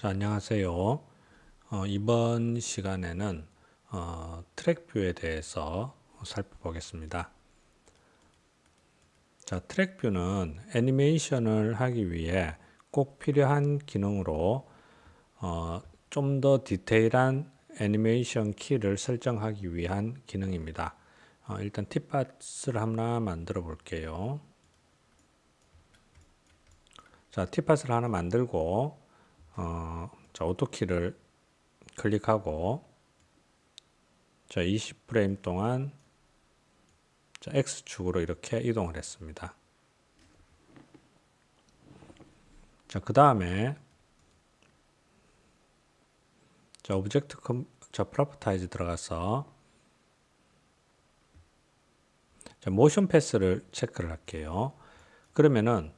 자, 안녕하세요. 이번 시간에는 트랙뷰에 대해서 살펴보겠습니다. 자, 트랙뷰는 애니메이션을 하기 위해 꼭 필요한 기능으로 좀 더 디테일한 애니메이션 키를 설정하기 위한 기능입니다. 일단 팁팟을 하나 만들어 볼게요. 자, 팁팟을 하나 만들고 자, 오토키를 클릭하고 자, 20프레임 동안 자, X축으로 이렇게 이동을 했습니다. 자, 그 다음에 자, 오브젝트 자, 프로퍼타이즈 들어가서 자, 모션 패스를 체크를 할게요. 그러면은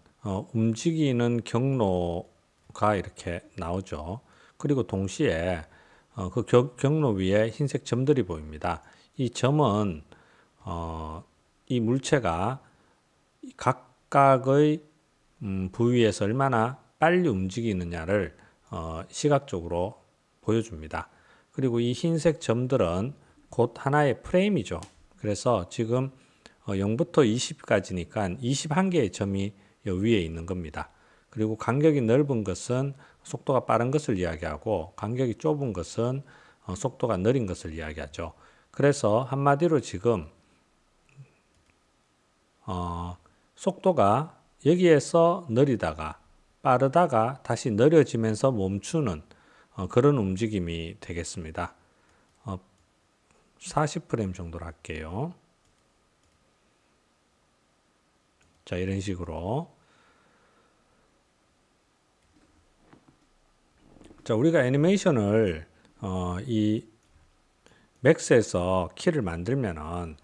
움직이는 경로가 이렇게 나오죠. 그리고 동시에 그 경로 위에 흰색 점들이 보입니다. 이 점은 이 물체가 각각의 부위에서 얼마나 빨리 움직이느냐를 시각적으로 보여줍니다. 그리고 이 흰색 점들은 곧 하나의 프레임이죠. 그래서 지금 0부터 20까지니까 21개의 점이 위에 있는 겁니다. 그리고 간격이 넓은 것은 속도가 빠른 것을 이야기하고 간격이 좁은 것은 속도가 느린 것을 이야기하죠. 그래서 한마디로 지금 속도가 여기에서 느리다가 빠르다가 다시 느려지면서 멈추는 그런 움직임이 되겠습니다. 40프레임 정도로 할게요. 자, 이런 식으로. 자, 우리가 애니메이션을 이 맥스에서 키를 만들면은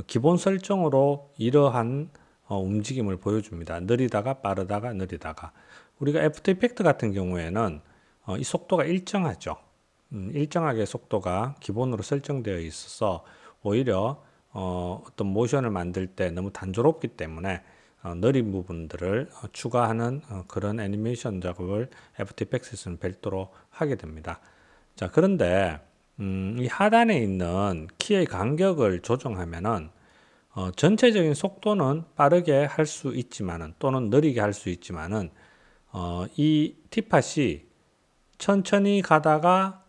기본 설정으로 이러한 움직임을 보여줍니다. 느리다가 빠르다가 느리다가. 우리가 애프터 이펙트 같은 경우에는 이 속도가 일정하죠. 일정하게 속도가 기본으로 설정되어 있어서 오히려 어떤 모션을 만들 때 너무 단조롭기 때문에 느린 부분들을 추가하는 그런 애니메이션 작업을 애프터 이펙트에서는 별도로 하게 됩니다. 자, 그런데 이 하단에 있는 키의 간격을 조정하면은 전체적인 속도는 빠르게 할 수 있지만은 또는 느리게 할 수 있지만은 이 팁팟이 천천히 가다가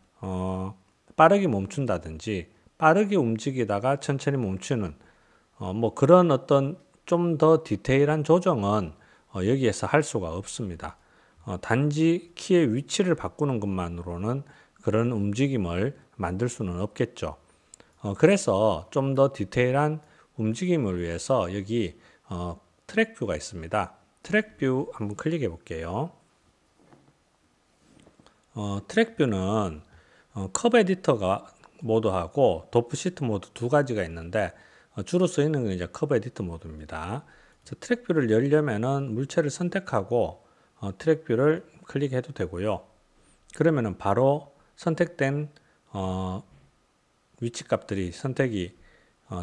빠르게 멈춘다든지 빠르게 움직이다가 천천히 멈추는 뭐 그런 어떤 좀 더 디테일한 조정은 여기에서 할 수가 없습니다. 단지 키의 위치를 바꾸는 것만으로는 그런 움직임을 만들 수는 없겠죠. 그래서 좀 더 디테일한 움직임을 위해서 여기 트랙 뷰가 있습니다. 트랙 뷰 한번 클릭해 볼게요. 트랙 뷰는 컵 에디터가 모드하고 도프 시트 모드 두 가지가 있는데 주로 쓰이는 건 이제 컵 에디터 모드입니다. 트랙 뷰를 열려면은 물체를 선택하고 트랙 뷰를 클릭해도 되고요. 그러면은 바로 선택된 위치 값들이 선택이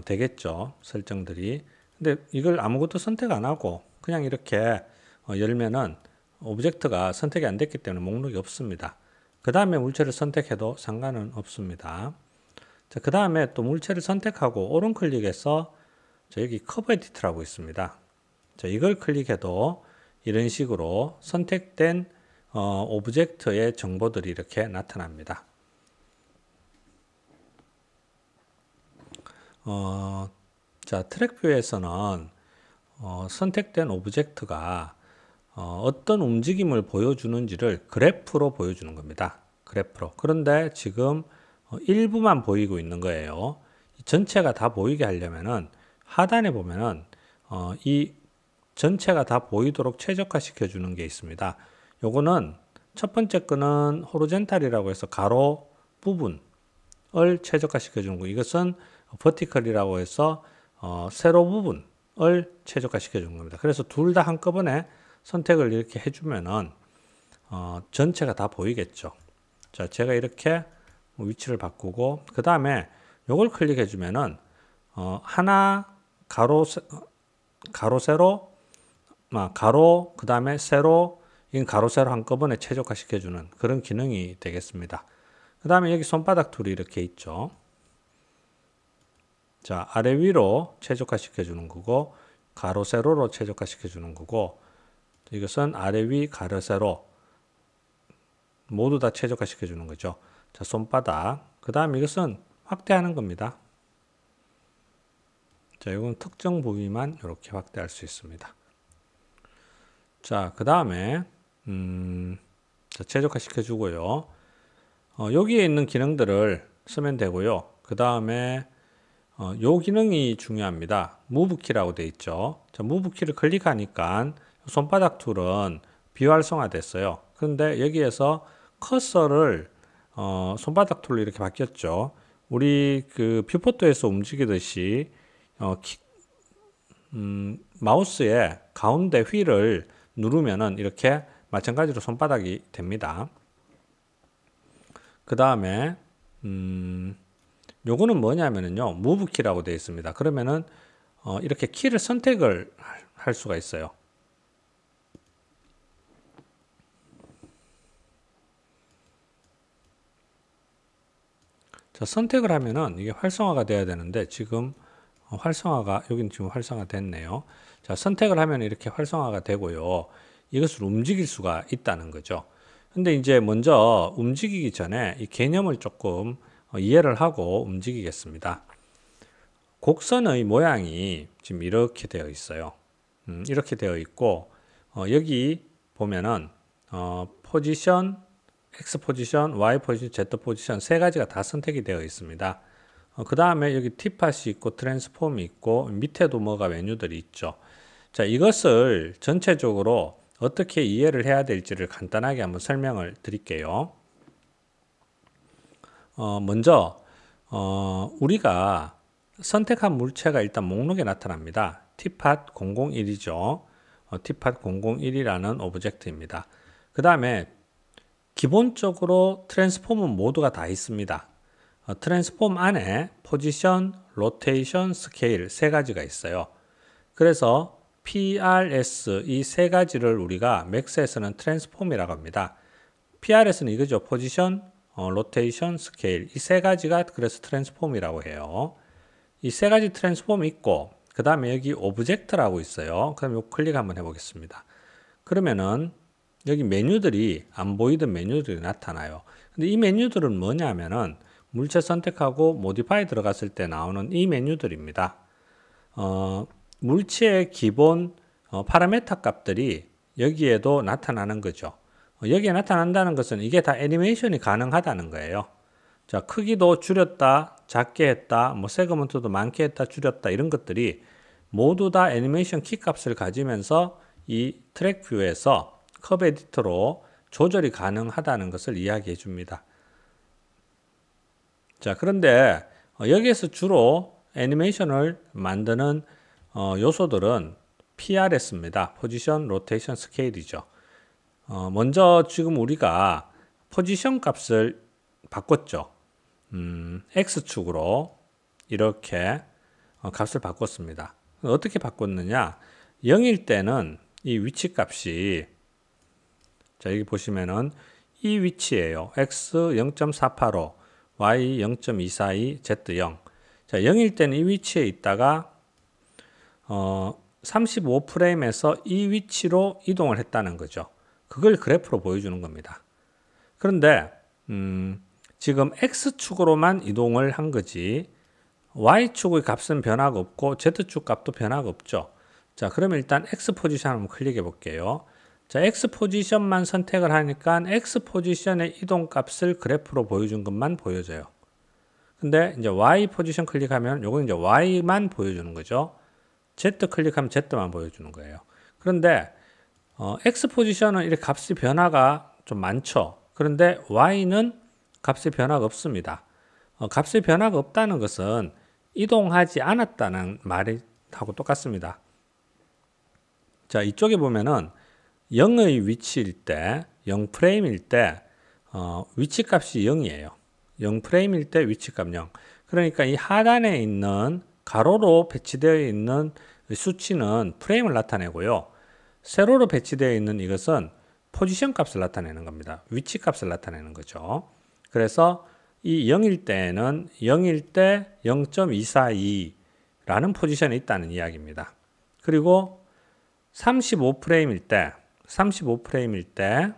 되겠죠. 설정들이. 근데 이걸 아무것도 선택 안 하고 그냥 이렇게 열면은 오브젝트가 선택이 안 됐기 때문에 목록이 없습니다. 그 다음에 물체를 선택해도 상관은 없습니다. 자, 그 다음에 또 물체를 선택하고 오른 클릭해서 여기 커브 에디트라고 있습니다. 자, 이걸 클릭해도 이런 식으로 선택된 오브젝트의 정보들이 이렇게 나타납니다. 자, 트랙뷰에서는 선택된 오브젝트가 어떤 움직임을 보여주는지를 그래프로 보여주는 겁니다. 그래프로. 그런데 지금 일부만 보이고 있는 거예요. 전체가 다 보이게 하려면은 하단에 보면은 이 전체가 다 보이도록 최적화 시켜주는 게 있습니다. 요거는 첫 번째 거는 호리젠탈이라고 해서 가로 부분을 최적화 시켜주는 거. 이것은 버티컬이라고 해서 세로 부분을 최적화 시켜주는 겁니다. 그래서 둘 다 한꺼번에 선택을 이렇게 해주면은 전체가 다 보이겠죠. 자, 제가 이렇게 위치를 바꾸고 그 다음에 요걸 클릭해 주면은 하나 가로 세로 그 다음에 세로 이건 가로 세로 한꺼번에 최적화 시켜주는 그런 기능이 되겠습니다. 그 다음에 여기 손바닥 툴이 이렇게 있죠. 자, 아래 위로 최적화 시켜주는 거고, 가로 세로로 최적화 시켜주는 거고, 이것은 아래 위 가로 세로 모두 다 최적화 시켜주는 거죠. 자, 손바닥. 그 다음 이것은 확대하는 겁니다. 자, 이건 특정 부위만 이렇게 확대할 수 있습니다. 자, 그 다음에 자, 최적화 시켜주고요. 여기에 있는 기능들을 쓰면 되고요. 그 다음에 요 기능이 중요합니다. 무브 키라고 되어 있죠. 자, 무브 키를 클릭하니까 손바닥 툴은 비활성화 됐어요. 그런데 여기에서 커서를 손바닥 툴로 이렇게 바뀌었죠. 우리 그 뷰포터에서 움직이듯이 마우스의 가운데 휠을 누르면은 이렇게 마찬가지로 손바닥이 됩니다. 그 다음에 요거는 뭐냐면은요, 무브 키라고 되어 있습니다. 그러면은 이렇게 키를 선택을 할 수가 있어요. 자, 선택을 하면은 이게 활성화가 돼야 되는데 지금 활성화가 여기는 지금 활성화 됐네요. 자, 선택을 하면 이렇게 활성화가 되고요. 이것을 움직일 수가 있다는 거죠. 근데 이제 먼저 움직이기 전에 이 개념을 조금 이해를 하고 움직이겠습니다. 곡선의 모양이 지금 이렇게 되어 있어요. 이렇게 되어 있고 여기 보면은 포지션, X 포지션, Y 포지션, Z 포지션 세 가지가 다 선택이 되어 있습니다. 그 다음에 여기 티팟이 있고 트랜스폼이 있고 밑에도 뭐가 메뉴들이 있죠. 자, 이것을 전체적으로 어떻게 이해를 해야 될지를 간단하게 한번 설명을 드릴게요. 먼저 우리가 선택한 물체가 일단 목록에 나타납니다. 티팟 001이죠. 티팟 001이라는 오브젝트입니다. 그 다음에 기본적으로 트랜스폼은 모두가 다 있습니다. 트랜스폼 안에 포지션, 로테이션, 스케일 세 가지가 있어요. 그래서 PRS 이 세 가지를 우리가 맥스에서는 트랜스폼이라고 합니다. PRS는 이거죠. 포지션, 로테이션, 스케일 이 세 가지가 그래서 트랜스폼이라고 해요. 이 세 가지 트랜스폼이 있고 그 다음에 여기 오브젝트라고 있어요. 그럼 요 클릭 한번 해보겠습니다. 그러면은 여기 메뉴들이 안 보이던 메뉴들이 나타나요. 근데 이 메뉴들은 뭐냐면은 물체 선택하고 모디파이 들어갔을 때 나오는 이 메뉴들입니다. 물체의 기본 파라메타 값들이 여기에도 나타나는 거죠. 여기에 나타난다는 것은 이게 다 애니메이션이 가능하다는 거예요. 자, 크기도 줄였다, 작게 했다, 뭐 세그먼트도 많게 했다, 줄였다 이런 것들이 모두 다 애니메이션 키 값을 가지면서 이 트랙 뷰에서 커브 에디터로 조절이 가능하다는 것을 이야기해 줍니다. 자, 그런데 여기에서 주로 애니메이션을 만드는 요소들은 PRS입니다. 포지션, 로테이션, 스케일이죠. 먼저 지금 우리가 포지션 값을 바꿨죠. X축으로 이렇게 값을 바꿨습니다. 어떻게 바꿨느냐? 0일 때는 이 위치 값이 자, 여기 보시면은 이 위치예요. X 0.485, Y 0.242, Z 0. 자, 0일 때는 이 위치에 있다가 35프레임에서 이 위치로 이동을 했다는 거죠. 그걸 그래프로 보여주는 겁니다. 그런데 지금 X축으로만 이동을 한 거지 Y축의 값은 변화가 없고 Z축 값도 변화가 없죠. 자, 그러면 일단 X 포지션 한번 클릭해 볼게요. 자, X 포지션만 선택을 하니까 X 포지션의 이동 값을 그래프로 보여준 것만 보여져요. 근데 이제 Y 포지션 클릭하면 요건 이제 Y만 보여주는 거죠. Z 클릭하면 Z만 보여주는 거예요. 그런데 X 포지션은 이렇게 값의 변화가 좀 많죠. 그런데 Y는 값의 변화가 없습니다. 값의 변화가 없다는 것은 이동하지 않았다는 말하고 똑같습니다. 자, 이쪽에 보면은 0의 위치일 때, 0프레임일 때 위치 값이 0이에요. 0프레임일 때 위치 값 0. 그러니까 이 하단에 있는 가로로 배치되어 있는 수치는 프레임을 나타내고요. 세로로 배치되어 있는 이것은 포지션 값을 나타내는 겁니다. 위치 값을 나타내는 거죠. 그래서 이 0일 때는 0일 때 0.242라는 포지션에 있다는 이야기입니다. 그리고 35프레임일 때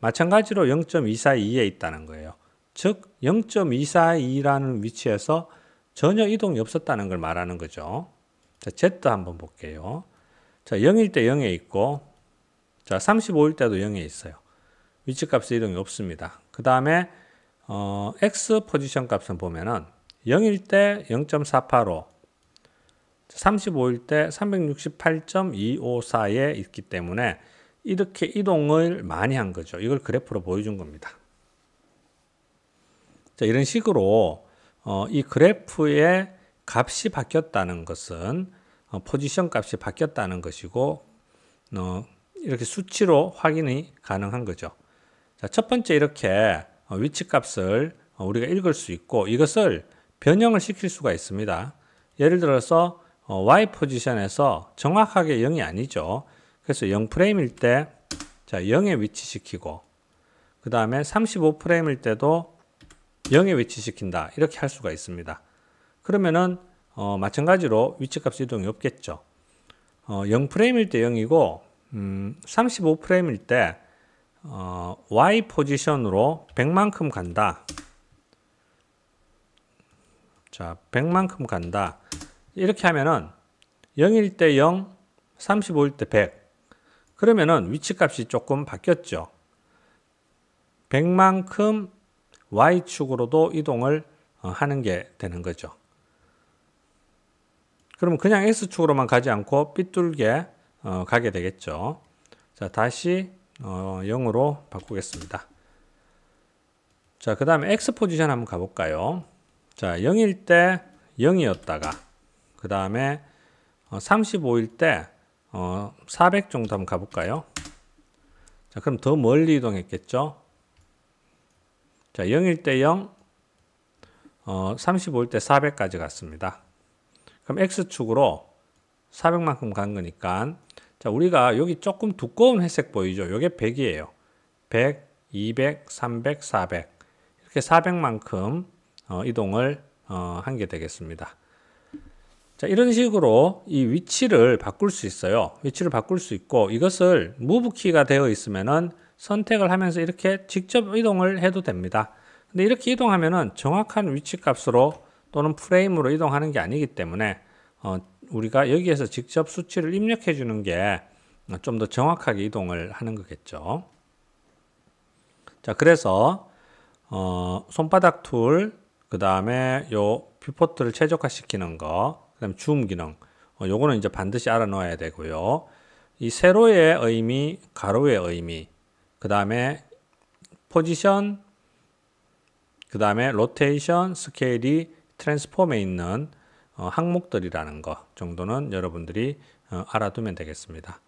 마찬가지로 0.242에 있다는 거예요. 즉 0.242라는 위치에서 전혀 이동이 없었다는 걸 말하는 거죠. 자, Z 한번 볼게요. 자, 0일 때 0에 있고, 자, 35일 때도 0에 있어요. 위치 값에 이동이 없습니다. 그 다음에 X 포지션 값은 보면은 0일 때 0.485, 35일 때 368.254에 있기 때문에 이렇게 이동을 많이 한 거죠. 이걸 그래프로 보여준 겁니다. 자, 이런 식으로 이 그래프의 값이 바뀌었다는 것은 포지션 값이 바뀌었다는 것이고 이렇게 수치로 확인이 가능한 거죠. 자, 첫 번째 이렇게 위치 값을 우리가 읽을 수 있고 이것을 변형을 시킬 수가 있습니다. 예를 들어서 Y 포지션에서 정확하게 0이 아니죠. 그래서 0프레임일 때 자, 0에 위치시키고 그 다음에 35프레임일 때도 0에 위치시킨다. 이렇게 할 수가 있습니다. 그러면은 마찬가지로 위치값 이동이 없겠죠. 0프레임일 때 0이고 35프레임일 때 Y 포지션으로 100만큼 간다. 자, 100만큼 간다. 이렇게 하면은 0일 때 0, 35일 때 100. 그러면은 위치값이 조금 바뀌었죠. 100만큼 Y축으로도 이동을 하는 게 되는 거죠. 그러면 그냥 X축으로만 가지 않고 삐뚤게 가게 되겠죠. 자, 다시 0으로 바꾸겠습니다. 자, 그 다음에 X 포지션 한번 가볼까요? 자, 0일 때 0이었다가 그 다음에 35일 때 400 정도 한번 가볼까요? 자, 그럼 더 멀리 이동했겠죠? 자, 0일 때 0, 35일 때 400까지 갔습니다. 그럼 X축으로 400만큼 간 거니까 자, 우리가 여기 조금 두꺼운 회색 보이죠? 이게 100이에요. 100, 200, 300, 400 이렇게 400만큼 이동을 한 게 되겠습니다. 자, 이런 식으로 이 위치를 바꿀 수 있어요. 위치를 바꿀 수 있고 이것을 무브 키가 되어 있으면은 선택을 하면서 이렇게 직접 이동을 해도 됩니다. 근데 이렇게 이동하면은 정확한 위치 값으로 또는 프레임으로 이동하는 게 아니기 때문에 우리가 여기에서 직접 수치를 입력해 주는 게 좀 더 정확하게 이동을 하는 거겠죠. 자, 그래서 손바닥 툴, 그 다음에 요 뷰포트를 최적화 시키는 거, 그 다음에 줌 기능, 요거는 이제 반드시 알아 놓아야 되고요. 이 세로의 의미, 가로의 의미, 그 다음에 포지션, 그 다음에 로테이션, 스케일이 트랜스폼에 있는 항목들이라는 거 정도는 여러분들이 알아두면 되겠습니다.